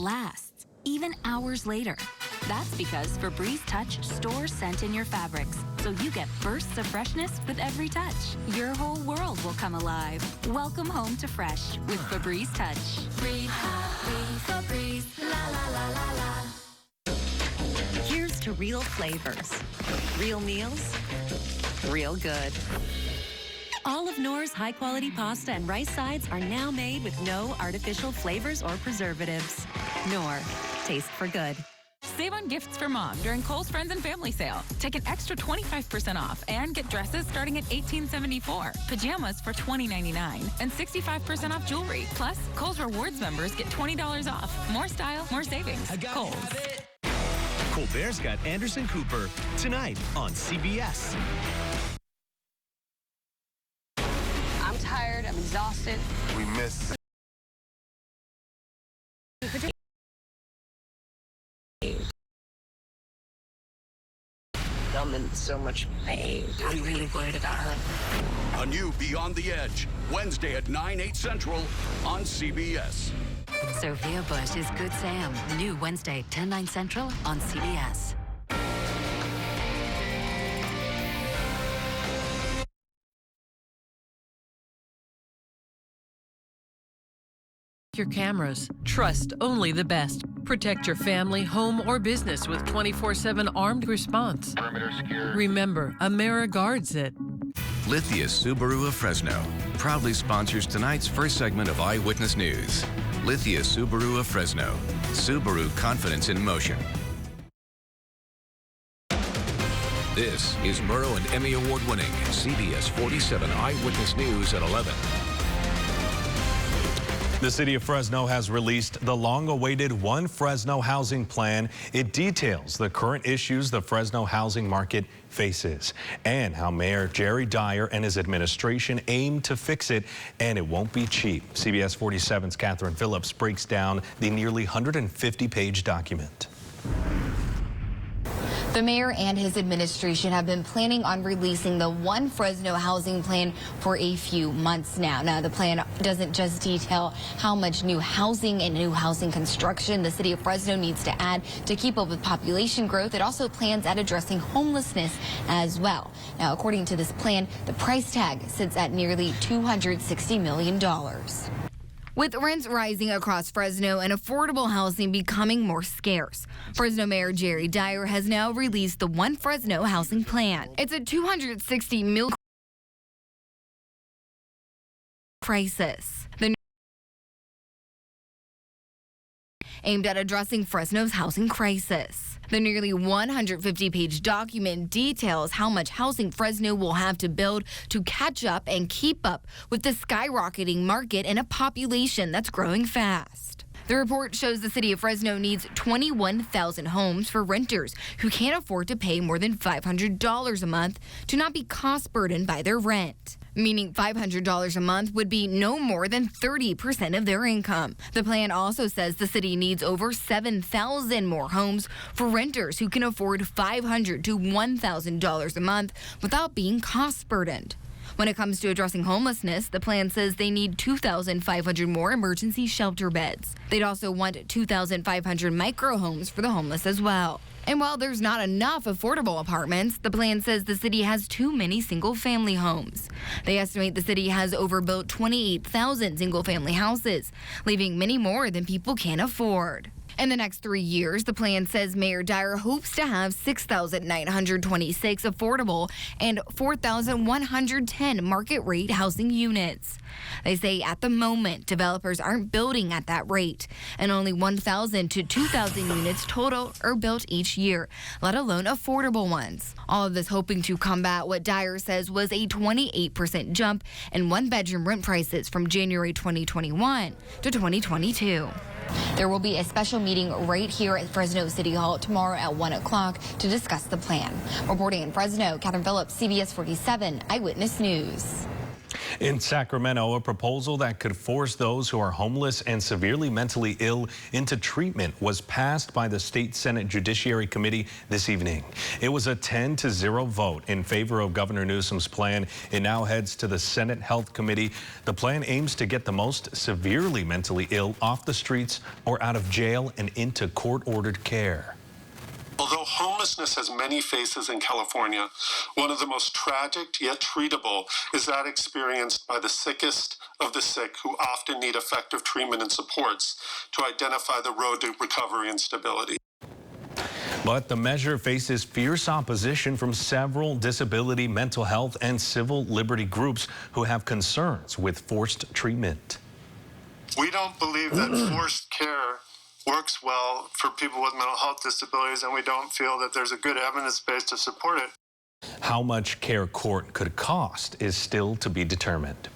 lasts, even hours later. That's because Febreze Touch stores scent in your fabrics, so you get bursts of freshness with every touch. Your whole world will come alive. Welcome home to fresh with Febreze Touch. Breathe, Febreze, la la la la la. Here's to real flavors, real meals, real good. All of Knorr's high-quality pasta and rice sides are now made with no artificial flavors or preservatives. Knorr, taste for good. Save on gifts for mom during Kohl's Friends and Family Sale. Take an extra 25% off and get dresses starting at $18.74, pajamas for $20.99, and 65% off jewelry. Plus, Kohl's Rewards members get $20 off. More style, more savings. Kohl's. Colbert's got Anderson Cooper tonight on CBS. I'm tired. I'm exhausted. We miss. I'm in so much pain. I'm really worried about her. A new Beyond the Edge, Wednesday at 9/8 Central on CBS. Sophia Bush is Good Sam. New Wednesday, 10/9 Central on CBS. Your cameras. Trust only the best. Protect your family, home, or business with 24/7 armed response. Perimeter secure. Remember, Amera guards it. Lithia Subaru of Fresno proudly sponsors tonight's first segment of Eyewitness News. Lithia Subaru of Fresno. Subaru confidence in motion. This is Murrow and Emmy Award-winning CBS 47 Eyewitness News at 11. The city of Fresno has released the long-awaited One Fresno housing plan. It details the current issues the Fresno housing market faces and how Mayor Jerry Dyer and his administration aim to fix it, and it won't be cheap. CBS 47's Catherine Phillips breaks down the nearly 150-page document. The mayor and his administration have been planning on releasing the One Fresno housing plan for a few months now. Now, the plan doesn't just detail how much new housing and new housing construction the city of Fresno needs to add to keep up with population growth. It also plans at addressing homelessness as well. Now, according to this plan, the price tag sits at nearly $260 million. With rents rising across Fresno and affordable housing becoming more scarce, Fresno Mayor Jerry Dyer has now released the One Fresno housing plan. It's a $260 million crisis. Aimed at addressing Fresno's housing crisis. The nearly 150-page document details how much housing Fresno will have to build to catch up and keep up with the skyrocketing market and a population that's growing fast. The report shows the city of Fresno needs 21,000 homes for renters who can't afford to pay more than $500 a month to not be cost burdened by their rent. Meaning $500 a month would be no more than 30% of their income. The plan also says the city needs over 7,000 more homes for renters who can afford $500 to $1,000 a month without being cost burdened. When it comes to addressing homelessness, the plan says they need 2,500 more emergency shelter beds. They'd also want 2,500 micro homes for the homeless as well. And while there's not enough affordable apartments, the plan says the city has too many single-family homes. They estimate the city has overbuilt 28,000 single-family houses, leaving many more than people can afford. In the next 3 years, the plan says Mayor Dyer hopes to have 6,926 affordable and 4,110 market-rate housing units. They say at the moment, developers aren't building at that rate, and only 1,000 to 2,000 units total are built each year, let alone affordable ones. All of this hoping to combat what Dyer says was a 28% jump in one-bedroom rent prices from January 2021 to 2022. There will be a special meeting right here at Fresno City Hall tomorrow at 1 o'clock to discuss the plan. Reporting in Fresno, Catherine Phillips, CBS 47 Eyewitness News. In Sacramento, a proposal that could force those who are homeless and severely mentally ill into treatment was passed by the State Senate Judiciary Committee this evening. It was a 10-0 vote in favor of Governor Newsom's plan. It now heads to the Senate Health Committee. The plan aims to get the most severely mentally ill off the streets or out of jail and into court-ordered care. Although homelessness has many faces in California, one of the most tragic yet treatable is that experienced by the sickest of the sick, who often need effective treatment and supports to identify the road to recovery and stability. But the measure faces fierce opposition from several disability, mental health, and civil liberty groups who have concerns with forced treatment. We don't believe that forced care works well for people with mental health disabilities, and we don't feel that there's a good evidence base to support it. How much care court could cost is still to be determined.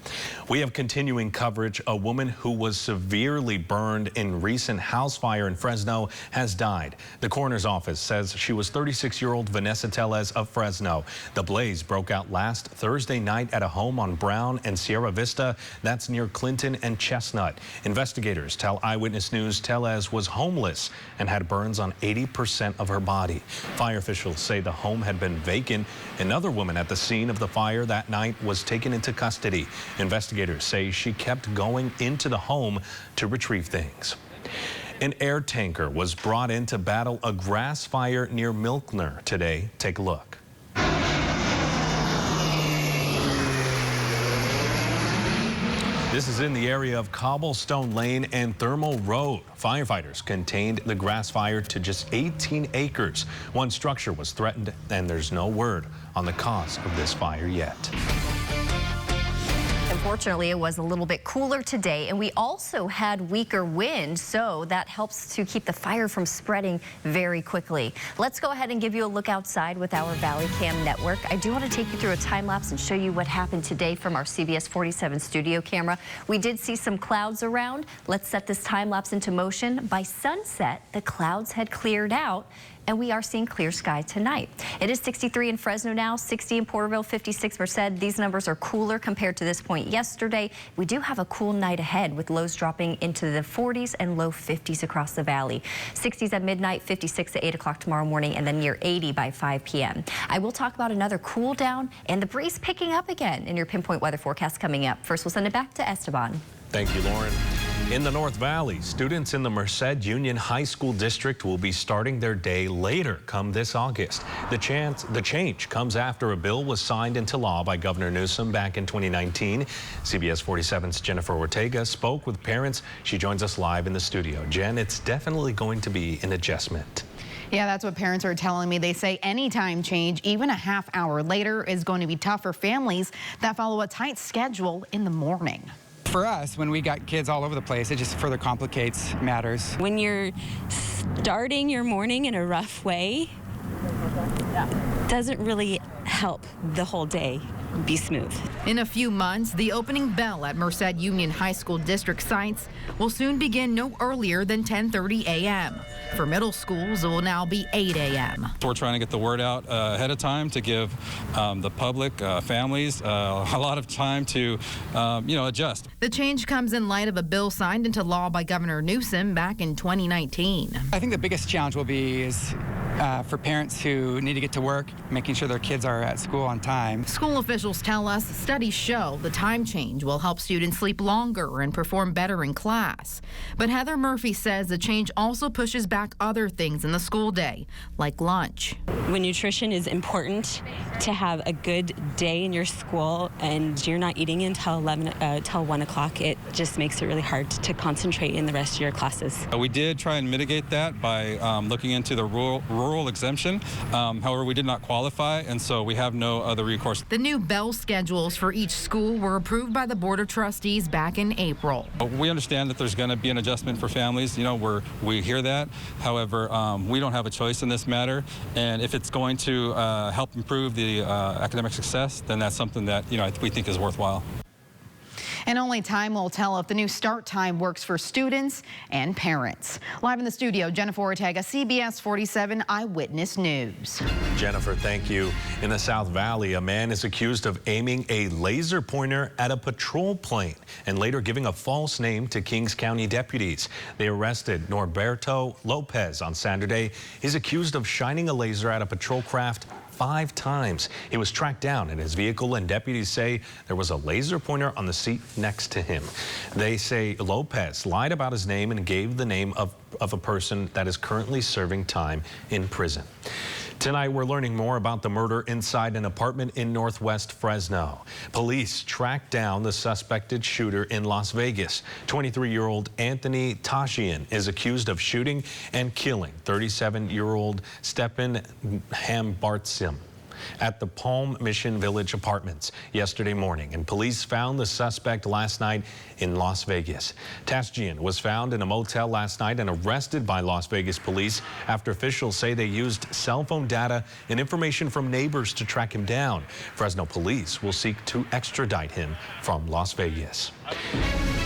We have continuing coverage. A woman who was severely burned in recent house fire in Fresno has died. The coroner's office says she was 36-year-old Vanessa Tellez of Fresno. The blaze broke out last Thursday night at a home on Brown and Sierra Vista. That's near Clinton and Chestnut. Investigators tell Eyewitness News Tellez was homeless and had burns on 80% of her body. Fire officials say the home had been vacant. Another woman at the scene of the fire that night was taken into custody. Investigators say she kept going into the home to retrieve things. An air tanker was brought in to battle a grass fire near Milkner today. Take a look. This is in the area of Cobblestone Lane and Thermal Road. Firefighters contained the grass fire to just 18 acres. One structure was threatened, and there's no word on the cause of this fire yet. Unfortunately, it was a little bit cooler today, and we also had weaker wind, so that helps to keep the fire from spreading very quickly. Let's go ahead and give you a look outside with our Valley Cam network. I do want to take you through a time lapse and show you what happened today from our CBS 47 studio camera. We did see some clouds around. Let's set this time lapse into motion. By sunset, the clouds had cleared out, and we are seeing clear sky tonight. It is 63 in Fresno now, 60 in Porterville, 56 Merced. These numbers are cooler compared to this point yesterday. We do have a cool night ahead with lows dropping into the 40s and low 50s across the valley. 60s at midnight, 56 at 8 o'clock tomorrow morning, and then near 80 by 5 p.m. I will talk about another cool down and the breeze picking up again in your pinpoint weather forecast coming up. First, we'll send it back to Esteban. Thank you, Lauren. In the North Valley, students in the Merced Union High School District will be starting their day later come this August. The change comes after a bill was signed into law by Governor Newsom back in 2019. CBS 47's Jennifer Ortega spoke with parents. She joins us live in the studio. Jen, it's definitely going to be an adjustment. Yeah, that's what parents are telling me. They say any time change, even a half hour later, is going to be tough for families that follow a tight schedule in the morning. For us, when we got kids all over the place, it just further complicates matters. When you're starting your morning in a rough way, doesn't really help the whole day be smooth. In a few months, the opening bell at Merced Union High School District sites will soon begin no earlier than 10:30 a.m. For middle schools, it will now be 8 a.m. We're trying to get the word out ahead of time to give the public, families, a lot of time to, adjust. The change comes in light of a bill signed into law by Governor Newsom back in 2019. I think the biggest challenge will be is for parents who need to get to work, making sure their kids are at school on time. School officials tell us studies show the time change will help students sleep longer and perform better in class. But Heather Murphy says the change also pushes back other things in the school day, like lunch. When nutrition is important to have a good day in your school and you're not eating until 1 o'clock, it just makes it really hard to concentrate in the rest of your classes. We did try and mitigate that by looking into the rural exemption. However, we did not qualify, and so we have no other recourse. The new bell schedules for each school were approved by the Board of Trustees back in April. We understand that there's going to be an adjustment for families. We hear that. However, we don't have a choice in this matter, and if it's going to help improve the academic success, then that's something that we think is worthwhile. And only time will tell if the new start time works for students and parents. Live in the studio, Jennifer Ortega, CBS 47 Eyewitness News. Jennifer, thank you. In the South Valley, a man is accused of aiming a laser pointer at a patrol plane and later giving a false name to Kings County deputies. They arrested Norberto Lopez on Saturday. He's accused of shining a laser at a patrol craft 5 times. He was tracked down in his vehicle, and deputies say there was a laser pointer on the seat next to him. They say Lopez lied about his name and gave the name of a person that is currently serving time in prison. Tonight, we're learning more about the murder inside an apartment in Northwest Fresno. Police tracked down the suspected shooter in Las Vegas. 23-year-old Anthony Tashian is accused of shooting and killing 37-year-old Stepan Hambartsim at the Palm Mission Village Apartments yesterday morning, and police found the suspect last night in Las Vegas. Tashian was found in a motel last night and arrested by Las Vegas police after officials say they used cell phone data and information from neighbors to track him down. Fresno police will seek to extradite him from Las Vegas.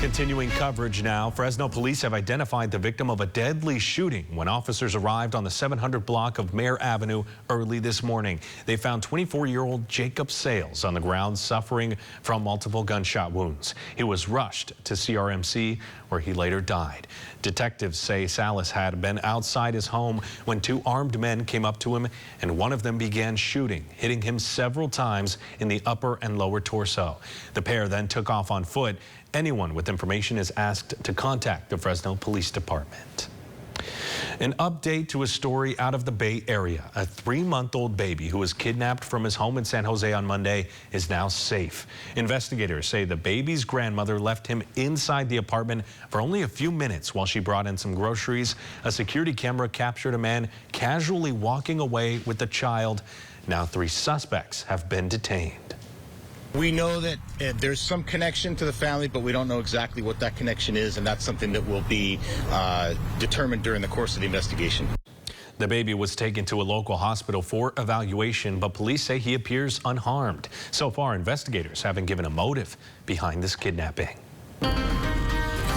Continuing coverage now, Fresno police have identified the victim of a deadly shooting when officers arrived on the 700 block of Mayor Avenue early this morning. They found 24-year-old Jacob Sales on the ground suffering from multiple gunshot wounds. He was rushed to CRMC where he later died. Detectives say Salas had been outside his home when 2 armed men came up to him and one of them began shooting, hitting him several times in the upper and lower torso. The pair then took off on foot. Anyone with information is asked to contact the Fresno Police Department. An update to a story out of the Bay Area. A 3-month-old baby who was kidnapped from his home in San Jose on Monday is now safe. Investigators say the baby's grandmother left him inside the apartment for only a few minutes while she brought in some groceries. A security camera captured a man casually walking away with the child. Now 3 suspects have been detained. We know that there's some connection to the family, but we don't know exactly what that connection is, and that's something that will be determined during the course of the investigation. The baby was taken to a local hospital for evaluation, but police say he appears unharmed. So far, investigators haven't given a motive behind this kidnapping.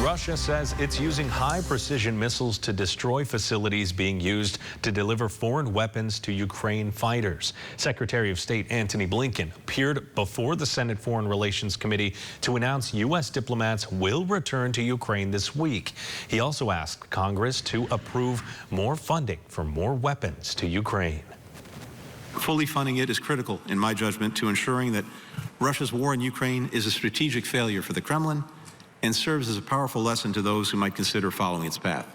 Russia says it's using high-precision missiles to destroy facilities being used to deliver foreign weapons to Ukraine fighters. Secretary of State Antony Blinken appeared before the Senate Foreign Relations Committee to announce U.S. diplomats will return to Ukraine this week. He also asked Congress to approve more funding for more weapons to Ukraine. Fully funding it is critical, in my judgment, to ensuring that Russia's war in Ukraine is a strategic failure for the Kremlin and serves as a powerful lesson to those who might consider following its path.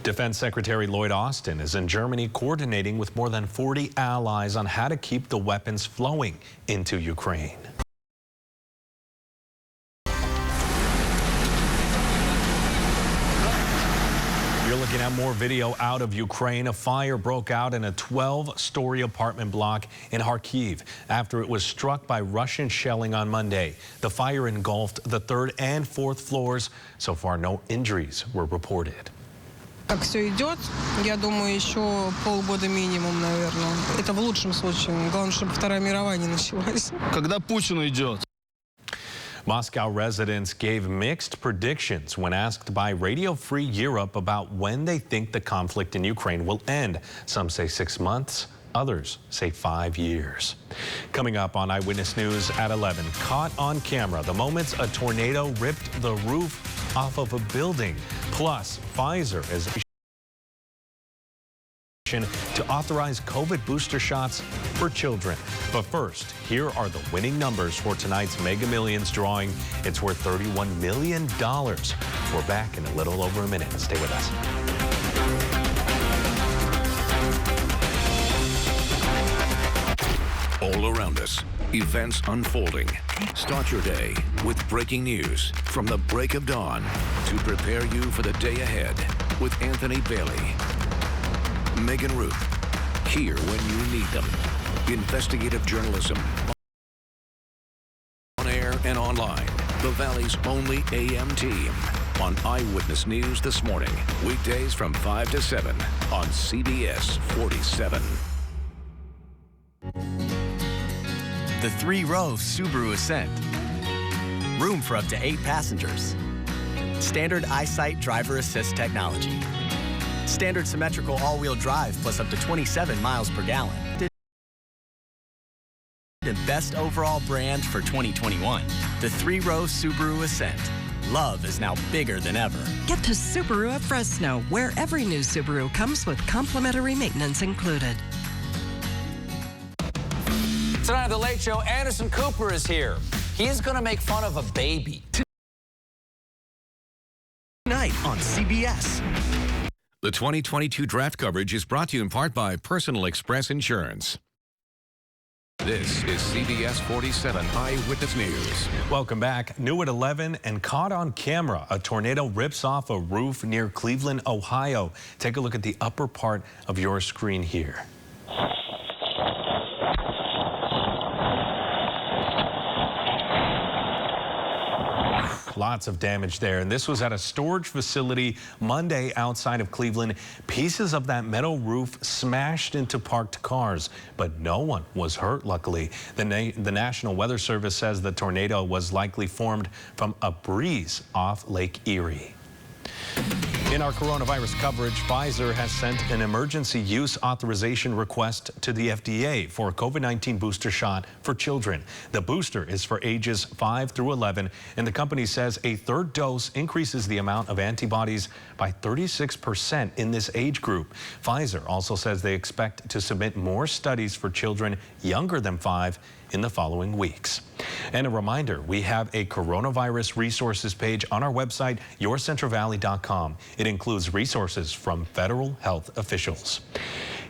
Defense Secretary Lloyd Austin is in Germany coordinating with more than 40 allies on how to keep the weapons flowing into Ukraine. You're looking at more video out of Ukraine. A fire broke out in a 12-story apartment block in Kharkiv after it was struck by Russian shelling on Monday. The fire engulfed the 3rd and 4th floors. So far, no injuries were reported. Как все идет, я думаю, еще полгода минимум, наверное. Это в лучшем случае. Главное, чтобы Вторая мировая не началась. Когда Путин уйдет? Moscow residents gave mixed predictions when asked by Radio Free Europe about when they think the conflict in Ukraine will end. Some say 6 months, others say 5 years. Coming up on Eyewitness News at 11, caught on camera the moments a tornado ripped the roof off of a building. Plus, Pfizer is to authorize COVID booster shots for children. But first, here are the winning numbers for tonight's Mega Millions drawing. It's worth $31 million. We're back in a little over a minute. Stay with us. All around us, events unfolding. Start your day with breaking news from the break of dawn to prepare you for the day ahead with Anthony Bailey. Megan Ruth, here when you need them. Investigative journalism, on air and online. The Valley's only AM team on Eyewitness News this morning. Weekdays from 5 to 7 on CBS 47. The 3-row Subaru Ascent. room for up to 8 passengers. Standard EyeSight driver assist technology. Standard symmetrical all-wheel drive plus up to 27 miles per gallon. The best overall brand for 2021, the 3-row Subaru Ascent. Love is now bigger than ever. Get to Subaru of Fresno, where every new Subaru comes with complimentary maintenance included. Tonight on The Late Show, Anderson Cooper is here. He's going to make fun of a baby. Tonight on CBS. The 2022 draft coverage is brought to you in part by Personal Express Insurance. This is CBS 47 Eyewitness News. Welcome back. New at 11 and caught on camera. A tornado rips off a roof near Cleveland, Ohio. Take a look at the upper part of your screen here. Lots of damage there, and this was at a storage facility Monday outside of Cleveland. Pieces of that metal roof smashed into parked cars, but no one was hurt, luckily. The National Weather Service says the tornado was likely formed from a breeze off Lake Erie. In our coronavirus coverage, Pfizer has sent an emergency use authorization request to the FDA for a COVID-19 booster shot for children. The booster is for ages 5 through 11, and the company says a third dose increases the amount of antibodies by 36% in this age group. Pfizer also says they expect to submit more studies for children younger than 5 in the following weeks. And a reminder, we have a coronavirus resources page on our website, yourcentralvalley.com. It includes resources from federal health officials.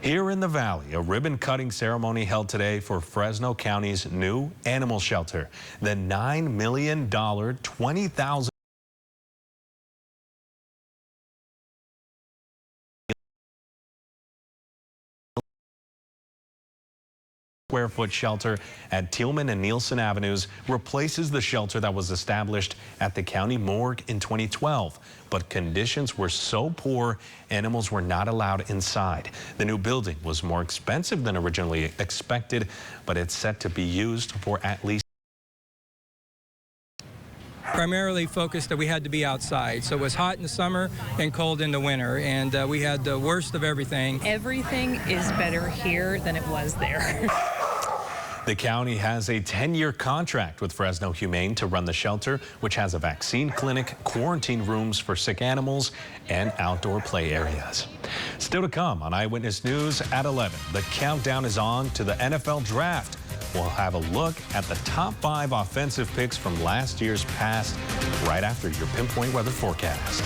Here in the Valley, a ribbon-cutting ceremony held today for Fresno County's new animal shelter. The $9 million, 20,000 square foot shelter at Tillman and Nielsen Avenues replaces the shelter that was established at the county morgue in 2012. But conditions were so poor, animals were not allowed inside. The new building was more expensive than originally expected, but it's set to be used for at least primarily focused that we had to be outside. So it was hot in the summer and cold in the winter, and we had the worst of everything. Everything is better here than it was there. The county has a 10-year contract with Fresno Humane to run the shelter, which has a vaccine clinic, quarantine rooms for sick animals, and outdoor play areas. Still to come on Eyewitness News at 11. The countdown is on to the NFL Draft. We'll have a look at the top 5 offensive picks from last year's past right after your Pinpoint weather forecast.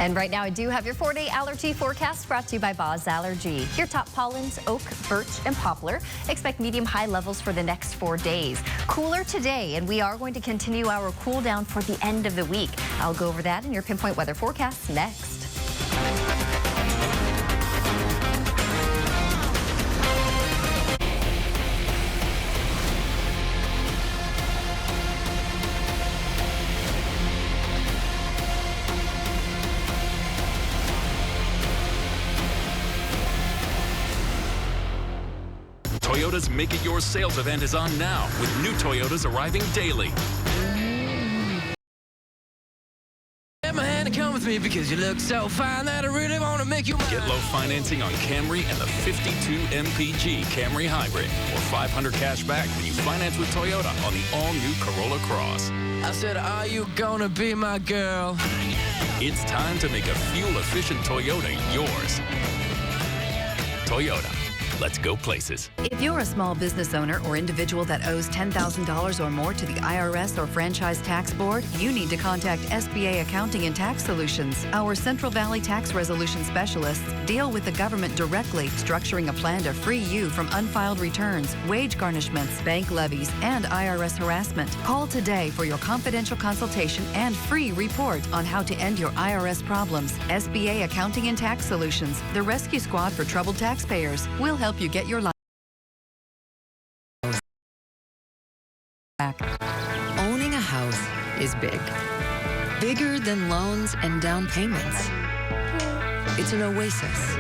And right now I do have your 4-day allergy forecast brought to you by Boz Allergy. Your top pollens, oak, birch, and poplar. Expect medium-high levels for the next 4 days. Cooler today, and we are going to continue our cool down for the end of the week. I'll go over that in your Pinpoint weather forecast next. Toyota's Make It Yours sales event is on now, with new Toyotas arriving daily. Get my hand and come with me because you look so fine that I really want to make you mine. Get low financing on Camry and the 52 MPG Camry Hybrid, or $500 cash back when you finance with Toyota on the all-new Corolla Cross. I said, are you gonna be my girl? It's time to make a fuel-efficient Toyota yours. Toyota. Let's go places. If you're a small business owner or individual that owes $10,000 or more to the IRS or Franchise Tax Board, you need to contact SBA Accounting and Tax Solutions. Our Central Valley Tax Resolution Specialists deal with the government directly, structuring a plan to free you from unfiled returns, wage garnishments, bank levies, and IRS harassment. Call today for your confidential consultation and free report on how to end your IRS problems. SBA Accounting and Tax Solutions, the rescue squad for troubled taxpayers. We'll help you get your life back. Owning a house is big. Bigger than loans and down payments. It's an oasis,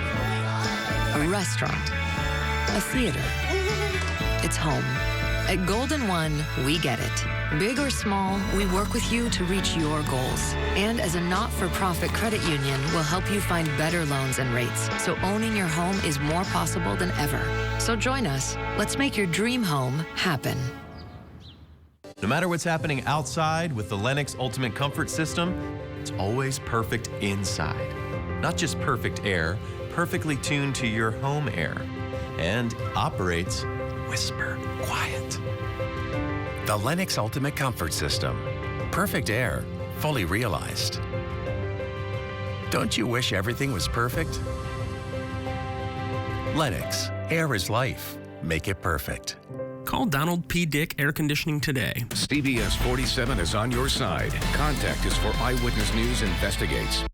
a restaurant, a theater. It's home. At Golden One, we get it. Big or small, we work with you to reach your goals. And as a not-for-profit credit union, we'll help you find better loans and rates, so owning your home is more possible than ever. So join us. Let's make your dream home happen. No matter what's happening outside with the Lennox Ultimate Comfort System, it's always perfect inside. Not just perfect air, perfectly tuned to your home air. And operates whisper quiet. The Lennox Ultimate Comfort System. Perfect air, fully realized. Don't you wish everything was perfect? Lennox, air is life. Make it perfect. Call Donald P. Dick Air Conditioning today. CBS 47 is on your side. Contact us for Eyewitness News Investigates.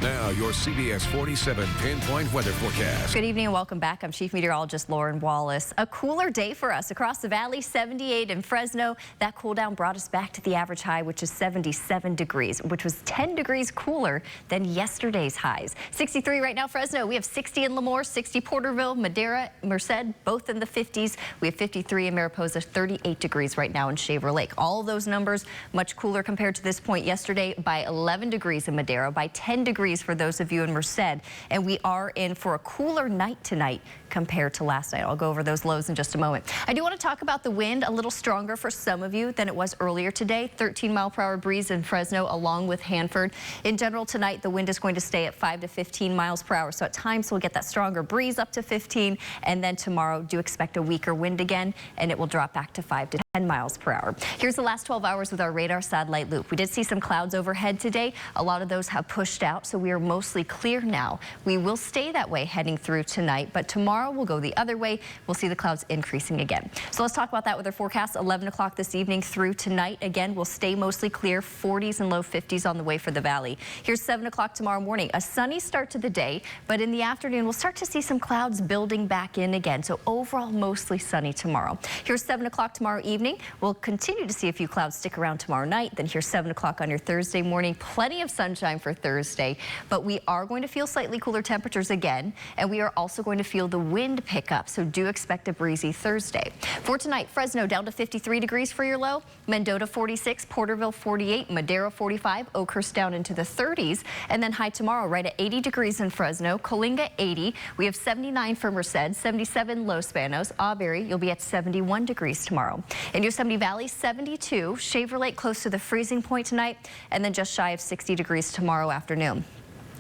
Now, your CBS 47 pinpoint weather forecast. Good evening and welcome back. I'm Chief Meteorologist Lauren Wallace. A cooler day for us across the valley, 78 in Fresno. That cool down brought us back to the average high, which is 77 degrees, which was 10 degrees cooler than yesterday's highs. 63 right now, Fresno. We have 60 in Lemoore, 60 Porterville, Madera, Merced, both in the 50s. We have 53 in Mariposa, 38 degrees right now in Shaver Lake. All of those numbers much cooler compared to this point yesterday by 11 degrees in Madera, by 10 degrees for those of you in Merced, and we are in for a cooler night tonight compared to last night. I'll go over those lows in just a moment. I do want to talk about the wind, a little stronger for some of you than it was earlier today. 13-mile-per-hour breeze in Fresno along with Hanford. In general tonight, the wind is going to stay at 5 to 15 miles per hour, so at times we'll get that stronger breeze up to 15, and then tomorrow do expect a weaker wind again, and it will drop back to 5 to 10 miles per hour. Here's the last 12 hours with our radar satellite loop. We did see some clouds overhead today. A lot of those have pushed out, so we are mostly clear now. We will stay that way heading through tonight, but tomorrow we'll go the other way. We'll see the clouds increasing again. So let's talk about that with our forecast. 11 o'clock this evening through tonight. Again, we'll stay mostly clear, 40s and low 50s on the way for the valley. Here's 7 o'clock tomorrow morning. A sunny start to the day, but in the afternoon, we'll start to see some clouds building back in again. So overall, mostly sunny tomorrow. Here's 7 o'clock tomorrow evening. We'll continue to see a few clouds stick around tomorrow night. Then here's 7 o'clock on your Thursday morning. Plenty of sunshine for Thursday, but we are going to feel slightly cooler temperatures again, and we are also going to feel the wind pick up, so do expect a breezy Thursday. For tonight, Fresno down to 53 degrees for your low, Mendota 46, Porterville 48, Madera 45, Oakhurst down into the 30s, and then high tomorrow right at 80 degrees in Fresno, Coalinga 80, we have 79 for Merced, 77 Los Banos, Auberry, you'll be at 71 degrees tomorrow. In Yosemite Valley, 72, Shaver Lake close to the freezing point tonight, and then just shy of 60 degrees tomorrow afternoon.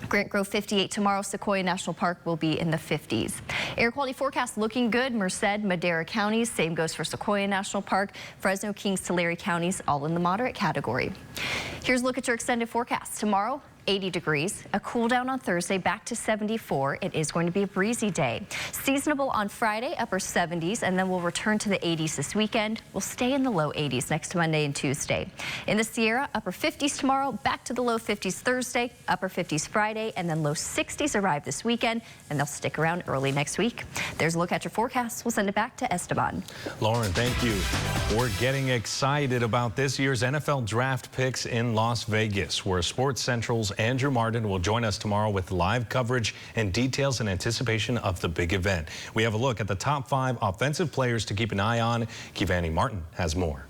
Grant Grove 58 tomorrow. Sequoia National Park will be in the 50s. Air quality forecast looking good. Merced, Madera counties. Same goes for Sequoia National Park. Fresno, Kings, Tulare counties all in the moderate category. Here's a look at your extended forecast. Tomorrow, 80 degrees, a cool down on Thursday, back to 74. It is going to be a breezy day. Seasonable on Friday, upper 70s, and then we'll return to the 80s this weekend. We'll stay in the low 80s next Monday and Tuesday. In the Sierra, upper 50s tomorrow, back to the low 50s Thursday, upper 50s Friday, and then low 60s arrive this weekend, and they'll stick around early next week. There's a look at your forecast. We'll send it back to Esteban. Lauren, thank you. We're getting excited about this year's NFL draft picks in Las Vegas, where Sports Central's Andrew Martin will join us tomorrow with live coverage and details in anticipation of the big event. We have a look at the top 5 offensive players to keep an eye on. Kivani Martin has more.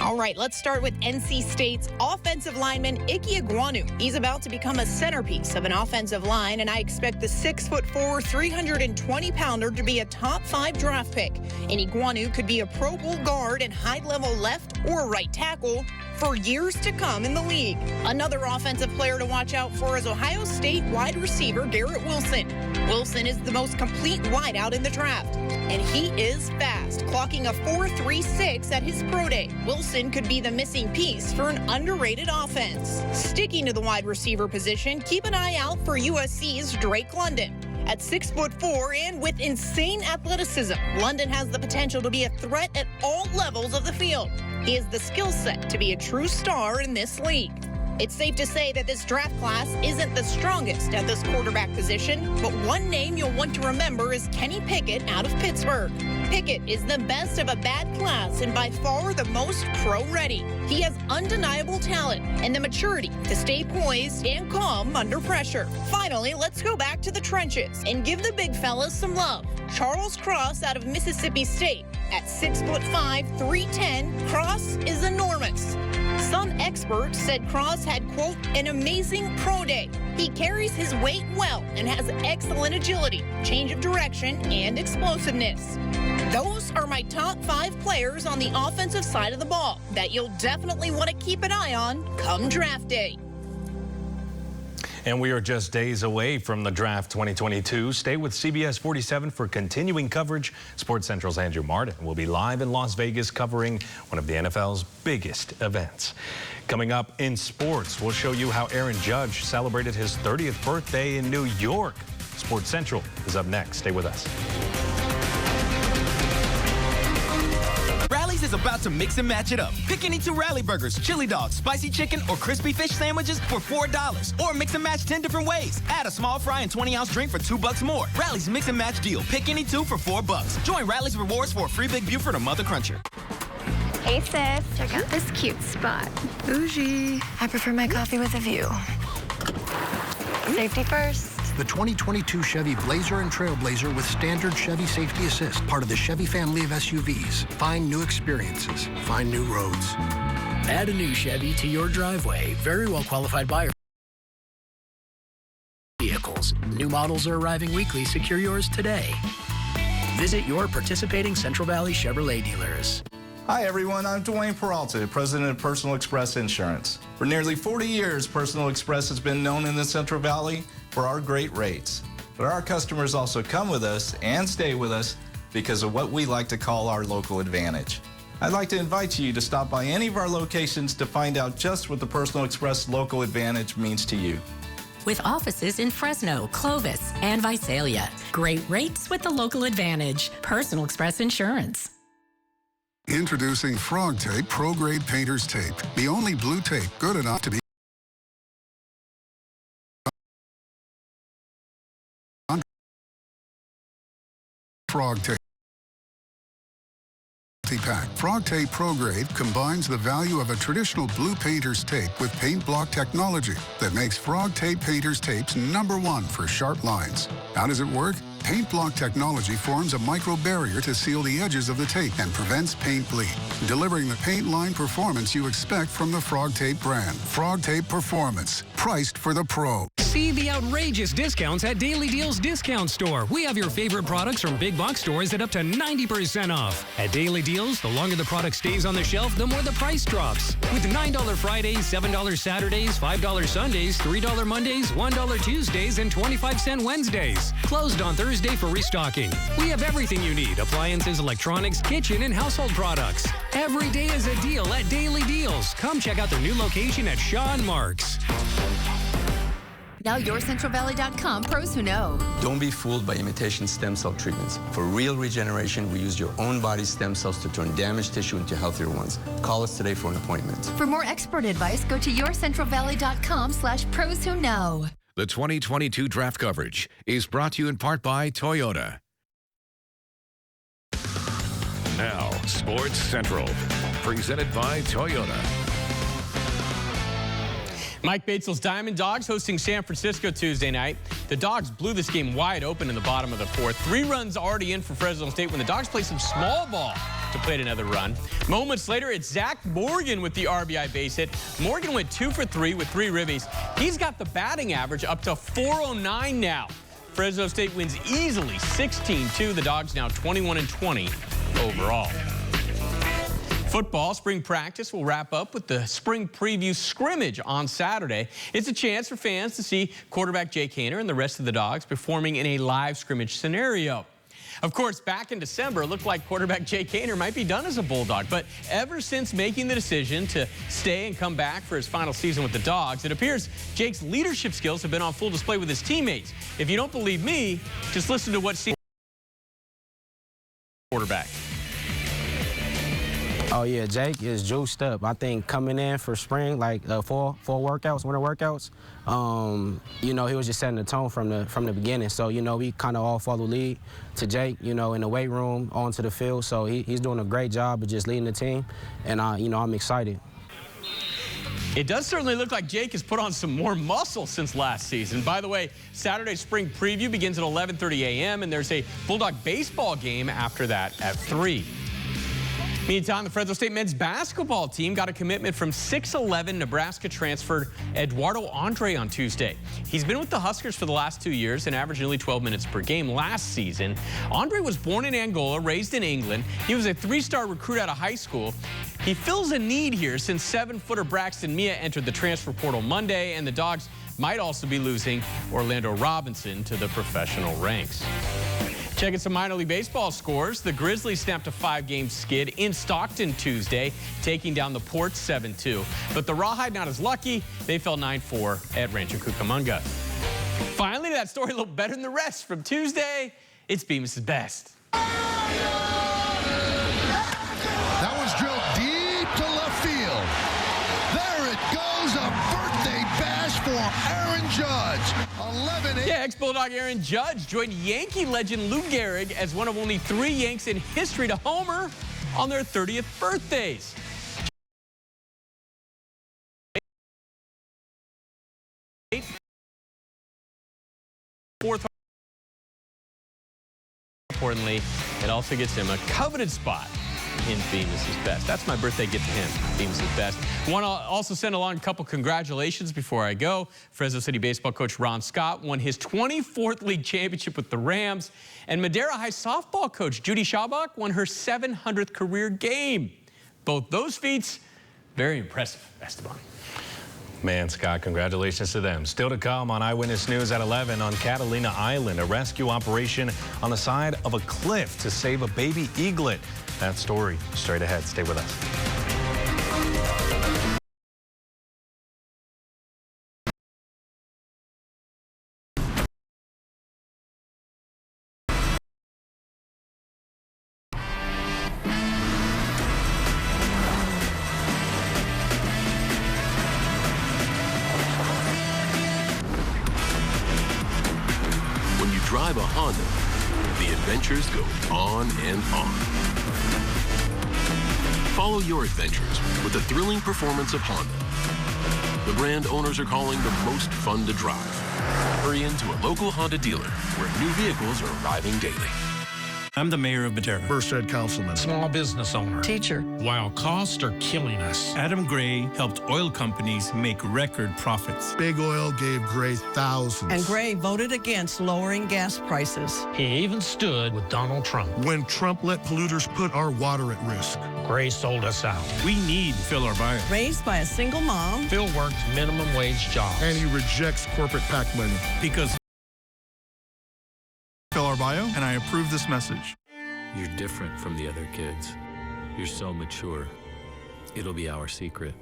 All right, let's start with NC State's offensive lineman Ike Ekwonu. He's about to become a centerpiece of an offensive line, and I expect the 6'4", 320-pounder to be a top 5 draft pick. And Ekwonu could be a Pro Bowl guard and high-level left or right tackle for years to come in the league. Another offensive player to watch out for is Ohio State wide receiver Garrett Wilson. Wilson is the most complete wideout in the draft, and he is fast, clocking a 4.36 at his pro day. Wilson could be the missing piece for an underrated offense. Sticking to the wide receiver position, keep an eye out for USC's Drake London. At 6'4" and with insane athleticism, London has the potential to be a threat at all levels of the field. He has the skill set to be a true star in this league. It's safe to say that this draft class isn't the strongest at this quarterback position, but one name you'll want to remember is Kenny Pickett out of Pittsburgh. Pickett is the best of a bad class and by far the most pro-ready. He has undeniable talent and the maturity to stay poised and calm under pressure. Finally, let's go back to the trenches and give the big fellas some love. Charles Cross out of Mississippi State. At 6'5", 310, Cross is enormous. Some experts said Cross had, quote, an amazing pro day. He carries his weight well and has excellent agility, change of direction, and explosiveness. Those are my top 5 players on the offensive side of the ball that you'll definitely want to keep an eye on come draft day. And we are just days away from the draft 2022. Stay with CBS 47 for continuing coverage. Sports Central's Andrew Martin will be live in Las Vegas covering one of the NFL's biggest events. Coming up in sports, we'll show you how Aaron Judge celebrated his 30th birthday in New York. Sports Central is up next. Stay with us. Rally's is about to mix and match it up. Pick any 2 Rally burgers, chili dogs, spicy chicken, or crispy fish sandwiches for $4. Or mix and match 10 different ways. Add a small fry and 20-ounce drink for $2 more. Rally's mix and match deal. Pick any 2 for $4. Join Rally's rewards for a free Big Buford or Mother Cruncher. Hey sis, check out this cute spot. Bougie. I prefer my coffee with a view. Safety first. The 2022 Chevy Blazer and Trailblazer with standard Chevy Safety Assist, part of the Chevy family of SUVs. Find new experiences. Find new roads. Add a new Chevy to your driveway. Very well qualified buyer vehicles. New models are arriving weekly. Secure yours today. Visit your participating Central Valley Chevrolet dealers. Hi everyone, I'm Dwayne Peralta, President of Personal Express Insurance. For nearly 40 years, Personal Express has been known in the Central Valley for our great rates. But our customers also come with us and stay with us because of what we like to call our local advantage. I'd like to invite you to stop by any of our locations to find out just what the Personal Express local advantage means to you. With offices in Fresno, Clovis, and Visalia. Great rates with the local advantage. Personal Express Insurance. Introducing Frog Tape Pro Grade Painter's Tape, the only blue tape good enough to be Frog Tape Pack. Frog Tape Pro Grade combines the value of a traditional blue painter's tape with paint block technology that makes Frog Tape Painter's Tapes #1 for sharp lines. How does it work? Paint block technology forms a micro barrier to seal the edges of the tape and prevents paint bleed, delivering the paint line performance you expect from the Frog Tape brand. Frog Tape Performance, priced for the pro. See the outrageous discounts at Daily Deals Discount Store. We have your favorite products from big box stores at up to 90% off. At Daily Deals, the longer the product stays on the shelf, the more the price drops. With $9 Fridays, $7 Saturdays, $5 Sundays, $3 Mondays, $1 Tuesdays, and 25-cent Wednesdays. Closed on Thursday for restocking. We have everything you need: appliances, electronics, kitchen, and household products. Every day is a deal at Daily Deals. Come check out their new location at Sean Marks. Now YourCentralValley.com, pros who know. Don't be fooled by imitation stem cell treatments. For real regeneration, we use your own body's stem cells to turn damaged tissue into healthier ones. Call us today for an appointment. For more expert advice, go to YourCentralValley.com/pros who know. The 2022 draft coverage is brought to you in part by Toyota. Now, Sports Central, presented by Toyota. Mike Batesle's Diamond Dogs hosting San Francisco Tuesday night. The Dogs blew this game wide open in the bottom of the 4th. 3 runs already in for Fresno State when the Dogs play some small ball to play another run. Moments later, it's Zach Morgan with the RBI base hit. Morgan went 2 for 3 with 3 ribbies. He's got the batting average up to .409 now. Fresno State wins easily 16-2. The Dogs now 21-20 overall. Football spring practice will wrap up with the spring preview scrimmage on Saturday. It's a chance for fans to see quarterback Jake Haener and the rest of the Dogs performing in a live scrimmage scenario. Of course, back in December, it looked like quarterback Jake Haener might be done as a Bulldog, but ever since making the decision to stay and come back for his final season with the Dogs, it appears Jake's leadership skills have been on full display with his teammates. If you don't believe me, just listen to what quarterback. Oh, yeah, Jake is juiced up. I think coming in for spring, like fall workouts, winter workouts, you know, he was just setting the tone from the beginning. So, you know, we kind of all follow lead to Jake, you know, in the weight room, onto the field. So he's doing a great job of just leading the team, and, you know, I'm excited. It does certainly look like Jake has put on some more muscle since last season. By the way, Saturday's spring preview begins at 11:30 a.m., and there's a Bulldog baseball game after that at 3. Meantime, the Fresno State men's basketball team got a commitment from 6'11" Nebraska transfer Eduardo Andre on Tuesday. He's been with the Huskers for the last 2 years and averaged nearly 12 minutes per game last season. Andre was born in Angola, raised in England. He was a 3-star recruit out of high school. He fills a need here since 7-footer Braxton Mia entered the transfer portal Monday, and the Dogs might also be losing Orlando Robinson to the professional ranks. Checking some minor league baseball scores. The Grizzlies snapped a 5-game skid in Stockton Tuesday, taking down the Ports 7-2. But the Rawhide not as lucky. They fell 9-4 at Rancho Cucamonga. Finally, that story a little better than the rest from Tuesday. It's Bemis' Best. That was drilled deep to left field. There it goes, a birthday bash for Aaron Judge. 11-8. Yeah, ex-Bulldog Aaron Judge joined Yankee legend Lou Gehrig as one of only 3 Yanks in history to homer on their 30th birthdays. Fourth. Importantly, it also gets him a coveted spot in Bemis' Best. That's my birthday gift to him, Bemis' Best. Want to also send along a couple congratulations before I go. Fresno City baseball coach Ron Scott won his 24th league championship with the Rams, and Madera High softball coach Judy Schaubach won her 700th career game. Both those feats, very impressive, Esteban. Man, Scott, congratulations to them. Still to come on Eyewitness News at 11 on Catalina Island, a rescue operation on the side of a cliff to save a baby eaglet. That story straight ahead. Stay with us. When you drive a Honda, the adventures go on and on. Follow your adventures with the thrilling performance of Honda. The brand owners are calling the most fun to drive. Hurry into a local Honda dealer where new vehicles are arriving daily. I'm the mayor of Madera. First Ed Councilman. Small business owner. Teacher. While costs are killing us, Adam Gray helped oil companies make record profits. Big Oil gave Gray thousands. And Gray voted against lowering gas prices. He even stood with Donald Trump. When Trump let polluters put our water at risk, Gray sold us out. We need Phil Arbayo. Raised by a single mom. Phil works minimum wage jobs. And he rejects corporate PAC money. Because Phil Arbayo, and I approve this message. You're different from the other kids. You're so mature. It'll be our secret.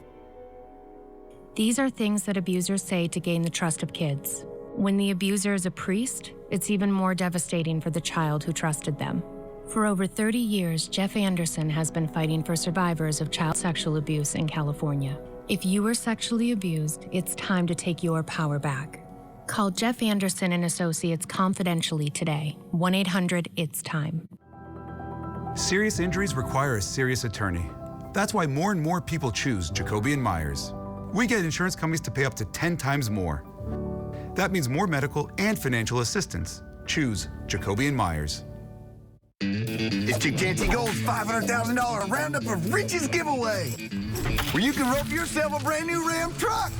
These are things that abusers say to gain the trust of kids. When the abuser is a priest, it's even more devastating for the child who trusted them. For over 30 years, Jeff Anderson has been fighting for survivors of child sexual abuse in California. If you were sexually abused, it's time to take your power back. Call Jeff Anderson and Associates confidentially today. 1-800-IT'S-TIME. Serious injuries require a serious attorney. That's why more and more people choose Jacoby & Myers. We get insurance companies to pay up to 10 times more. That means more medical and financial assistance. Choose Jacoby & Myers. It's Chick Gold's $500,000 Roundup of Riches giveaway, where you can rope yourself a brand new Ram truck.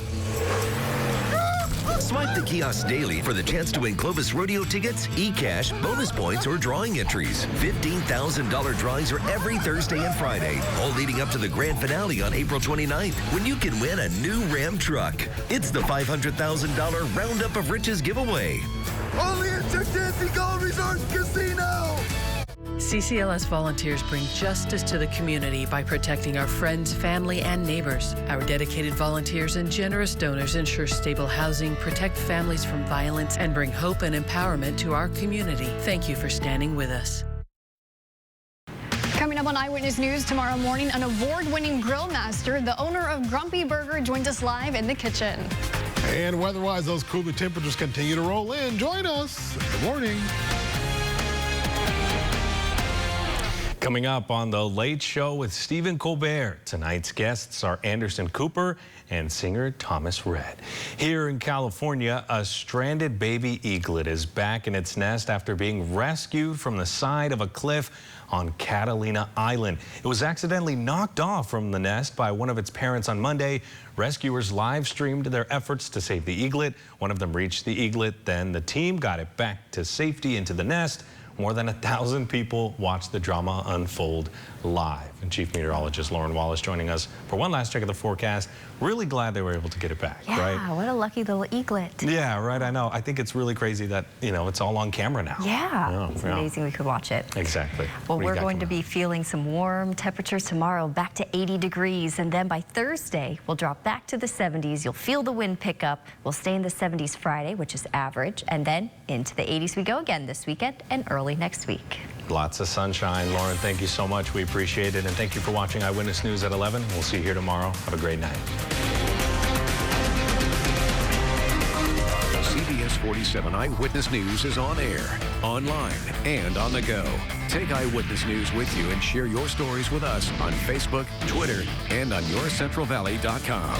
Swipe the kiosk daily for the chance to win Clovis Rodeo tickets, e-cash, bonus points, or drawing entries. $15,000 drawings are every Thursday and Friday, all leading up to the grand finale on April 29th, when you can win a new Ram truck. It's the $500,000 Roundup of Riches giveaway. Only at Chick Gold Resort Casino! CCLS volunteers bring justice to the community by protecting our friends, family, and neighbors. Our dedicated volunteers and generous donors ensure stable housing, protect families from violence, and bring hope and empowerment to our community. Thank you for standing with us. Coming up on Eyewitness News tomorrow morning, an award-winning grill master, the owner of Grumpy Burger, joins us live in the kitchen. And weather-wise, those cooler temperatures continue to roll in. Join us. Good morning. Coming up on The Late Show with Stephen Colbert, tonight's guests are Anderson Cooper and singer Thomas Rhett. Here in California, a stranded baby eaglet is back in its nest after being rescued from the side of a cliff on Catalina Island. It was accidentally knocked off from the nest by one of its parents on Monday. Rescuers live streamed their efforts to save the eaglet. One of them reached the eaglet, then the team got it back to safety into the nest. More than 1,000 people watched the drama unfold live. And Chief Meteorologist Lauren Wallace joining us for one last check of the forecast. Really glad they were able to get it back, right? Yeah, what a lucky little eaglet. Yeah, right, I know. I think it's really crazy that, you know, it's all on camera now. Yeah, it's amazing we could watch it. Exactly. Well, we're going to be feeling some warm temperatures tomorrow, back to 80 degrees. And then by Thursday, we'll drop back to the 70s. You'll feel the wind pick up. We'll stay in the 70s Friday, which is average. And then into the 80s we go again this weekend and early next week. Lots of sunshine. Lauren, thank you so much. We appreciate it. And thank you for watching Eyewitness News at 11. We'll see you here tomorrow. Have a great night. CBS 47 Eyewitness News is on air, online, and on the go. Take Eyewitness News with you and share your stories with us on Facebook, Twitter, and on yourcentralvalley.com.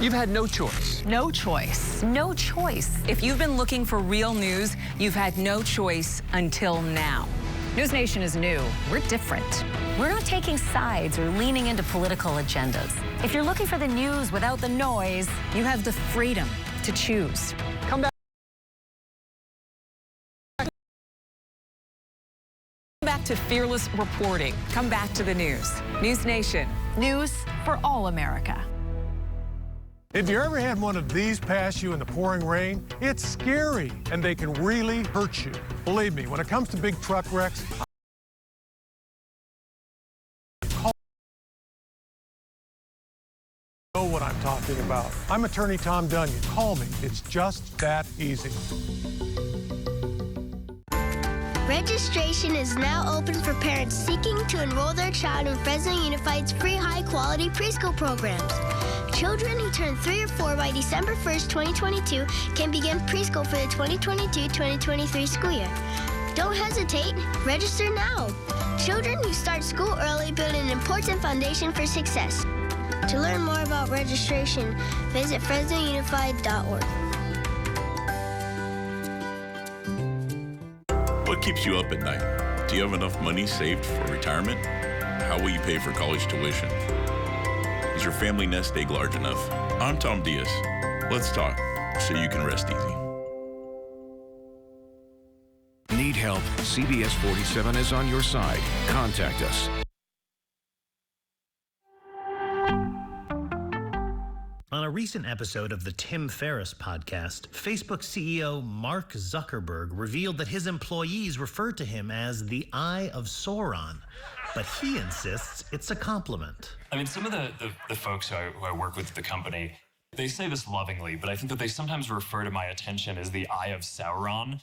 You've had no choice. No choice. No choice. If you've been looking for real news, you've had no choice until now. News Nation is new. We're different. We're not taking sides or leaning into political agendas. If you're looking for the news without the noise, You have the freedom to choose. Come back to fearless reporting. Come back to the news. News Nation. News for all America. If you ever had one of these pass you in the pouring rain, it's scary and they can really hurt you. Believe me, when it comes to big truck wrecks, I know what I'm talking about. I'm attorney Tom Dunyan. Call me. It's just that easy. Registration is now open for parents seeking to enroll their child in Fresno Unified's free high-quality preschool programs. Children who turn 3 or 4 by December 1st, 2022 can begin preschool for the 2022-2023 school year. Don't hesitate. Register now. Children who start school early build an important foundation for success. To learn more about registration, visit FresnoUnified.org. What keeps you up at night? Do you have enough money saved for retirement? How will you pay for college tuition? Is your family nest egg large enough? I'm Tom Diaz. Let's talk so you can rest easy. Need help? CBS 47 is on your side. Contact us. On a recent episode of the Tim Ferriss podcast, Facebook CEO Mark Zuckerberg revealed that his employees refer to him as the Eye of Sauron, but he insists it's a compliment. I mean, some of the folks who I work with at the company, they say this lovingly, but I think that they sometimes refer to my attention as the Eye of Sauron.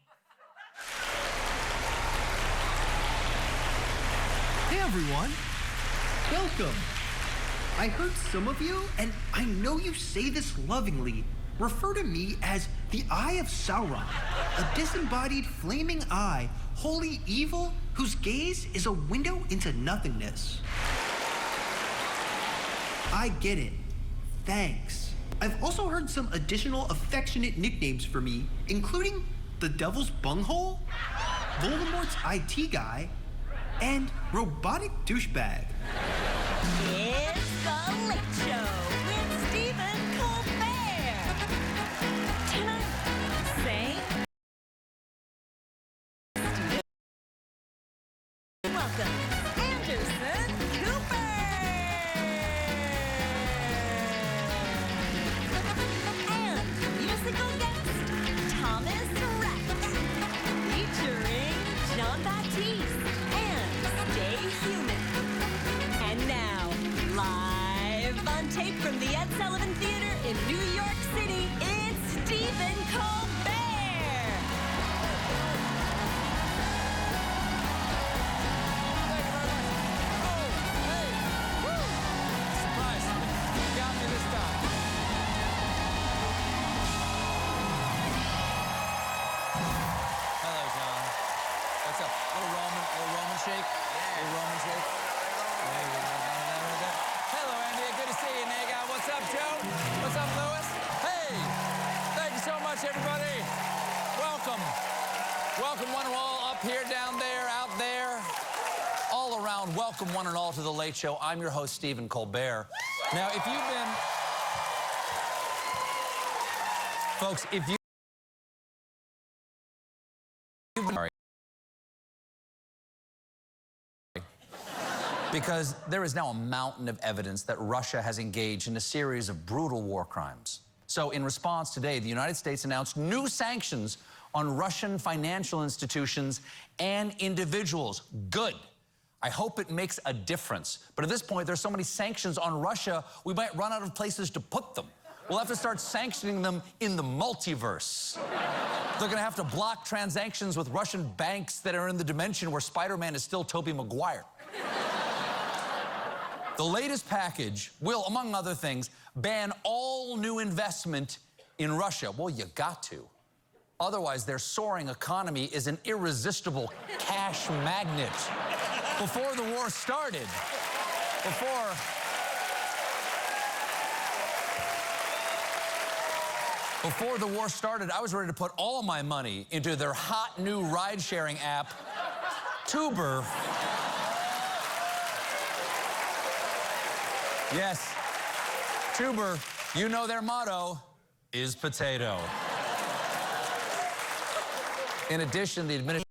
Hey everyone, welcome. I heard some of you, and I know you say this lovingly, refer to me as the Eye of Sauron, a disembodied flaming eye, wholly evil, whose gaze is a window into nothingness. I get it. Thanks. I've also heard some additional affectionate nicknames for me, including the Devil's Bunghole, Voldemort's IT guy, and Robotic Douchebag. It's the Late Show with Stephen Colbert. Tonight, say, welcome, Anderson Cooper. And musical guest, Thomas Rhett. Featuring John Baptiste and Colbert. Surprise. You got me this time. Hello, John. What's up? Little Roman shake? Yeah. Little Roman shake? Hello, Andy. Good to see you, nigga. What's up, Joe? What's up, Louis? Hey! Thank you so much, everybody. Welcome. Welcome, one and all, up here, down there, out there. All around, welcome one and all to The Late Show. I'm your host, Stephen Colbert. Now, if you've been... Folks, if you've been... Because there is now a mountain of evidence that Russia has engaged in a series of brutal war crimes. So in response today, the United States announced new sanctions on Russian financial institutions and individuals. Good. I hope it makes a difference. But at this point, there's so many sanctions on Russia, we might run out of places to put them. We'll have to start sanctioning them in the multiverse. They're gonna have to block transactions with Russian banks that are in the dimension where Spider-Man is still Tobey Maguire. The latest package will, among other things, ban all new investment in Russia. Well, you got to. Otherwise, their soaring economy is an irresistible cash magnet. Before the war started, Before the war started, I was ready to put all my money into their hot new ride-sharing app, Tuber. Yes, Tuber, you know their motto is potato. In addition, the administration